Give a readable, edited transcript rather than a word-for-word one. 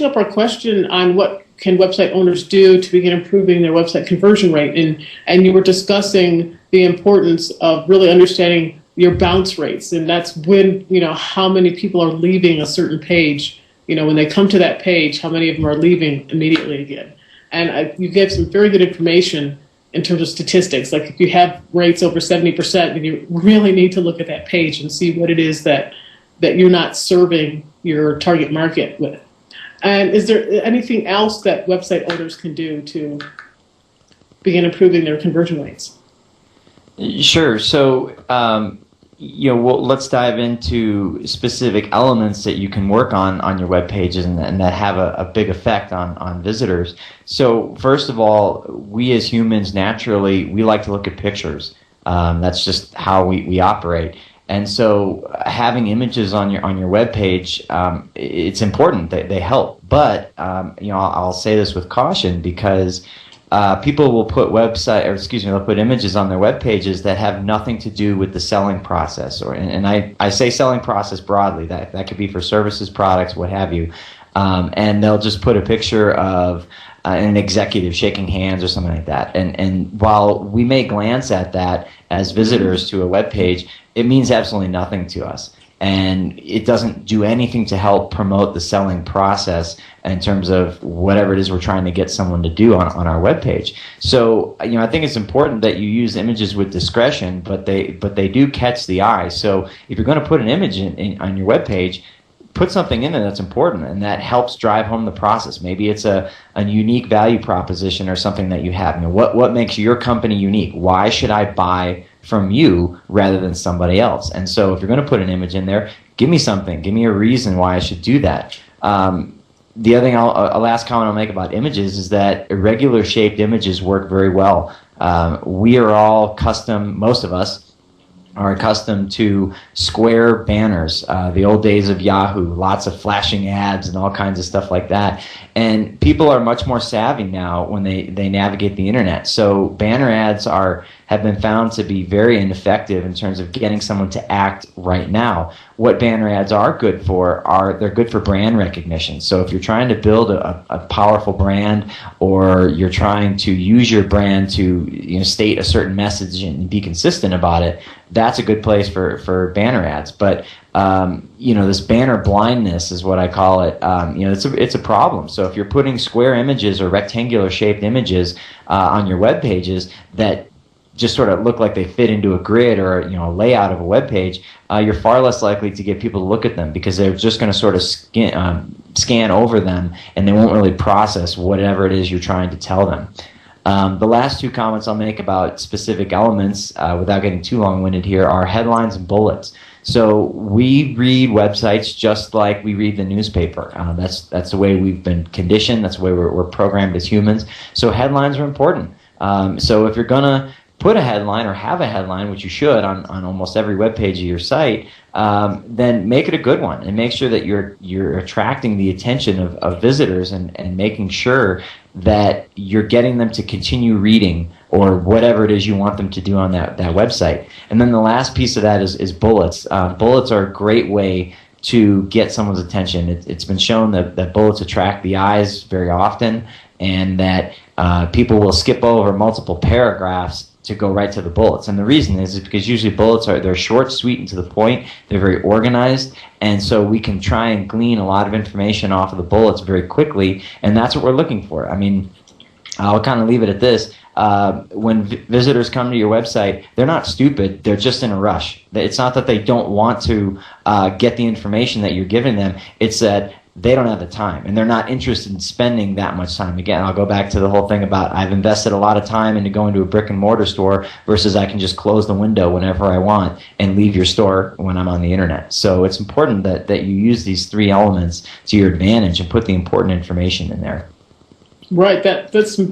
up our question on what can website owners do to begin improving their website conversion rate. And you were discussing the importance of really understanding your bounce rates. And that's when, how many people are leaving a certain page. When they come to that page, how many of them are leaving immediately again. And you gave some very good information in terms of statistics. Like if you have rates over 70%, then you really need to look at that page and see what it is that you're not serving your target market with. And is there anything else that website owners can do to begin improving their conversion rates? Sure. So, let's dive into specific elements that you can work on your web pages and that have a big effect on visitors. So, first of all, we as humans naturally we like to look at pictures. That's just how we operate. And so having images on your web page, it's important. They help. But I'll say this with caution because people will put they'll put images on their web pages that have nothing to do with the selling process. And I say selling process broadly. That could be for services, products, what have you. And they'll just put a picture of an executive shaking hands or something like that. And while we may glance at that as visitors to a web page, it means absolutely nothing to us. And it doesn't do anything to help promote the selling process in terms of whatever it is we're trying to get someone to do on our web page. So, I think it's important that you use images with discretion, but they do catch the eye. So if you're going to put an image on your web page, put something in there that's important and that helps drive home the process. Maybe it's a unique value proposition or something that you have. What makes your company unique? Why should I buy from you rather than somebody else? And so if you're going to put an image in there, give me something. Give me a reason why I should do that. The other thing, a last comment I'll make about images is that irregular shaped images work very well. We are all most of us are accustomed to square banners, the old days of Yahoo, lots of flashing ads and all kinds of stuff like that. And people are much more savvy now when they navigate the internet. So banner ads have been found to be very ineffective in terms of getting someone to act right now. What banner ads are good for they're good for brand recognition. So if you're trying to build a powerful brand or you're trying to use your brand to state a certain message and be consistent about it, that's a good place for banner ads. But this banner blindness is what I call it. It's a problem. So if you're putting square images or rectangular shaped images on your web pages that just sort of look like they fit into a grid or a layout of a web page, you're far less likely to get people to look at them because they're just going to sort of scan over them and they won't really process whatever it is you're trying to tell them. The last two comments I'll make about specific elements, without getting too long-winded here, are headlines and bullets. So we read websites just like we read the newspaper. That's the way we've been conditioned. That's the way we're programmed as humans. So headlines are important. So if you're going to put a headline or have a headline, which you should on almost every web page of your site, then make it a good one and make sure that you're attracting the attention of visitors and making sure that you're getting them to continue reading or whatever it is you want them to do on that website. And then the last piece of that is bullets. Bullets are a great way to get someone's attention. It's been shown that bullets attract the eyes very often and that people will skip over multiple paragraphs to go right to the bullets. And the reason is because usually bullets they're short, sweet, and to the point. They're very organized. And so we can try and glean a lot of information off of the bullets very quickly. And that's what we're looking for. I mean, I'll kind of leave it at this. When visitors come to your website, they're not stupid. They're just in a rush. It's not that they don't want to get the information that you're giving them. It's that they don't have the time, and they're not interested in spending that much time. Again, I'll go back to the whole thing about I've invested a lot of time into going to a brick and mortar store versus I can just close the window whenever I want and leave your store when I'm on the internet. So it's important that you use these three elements to your advantage and put the important information in there. Right. That's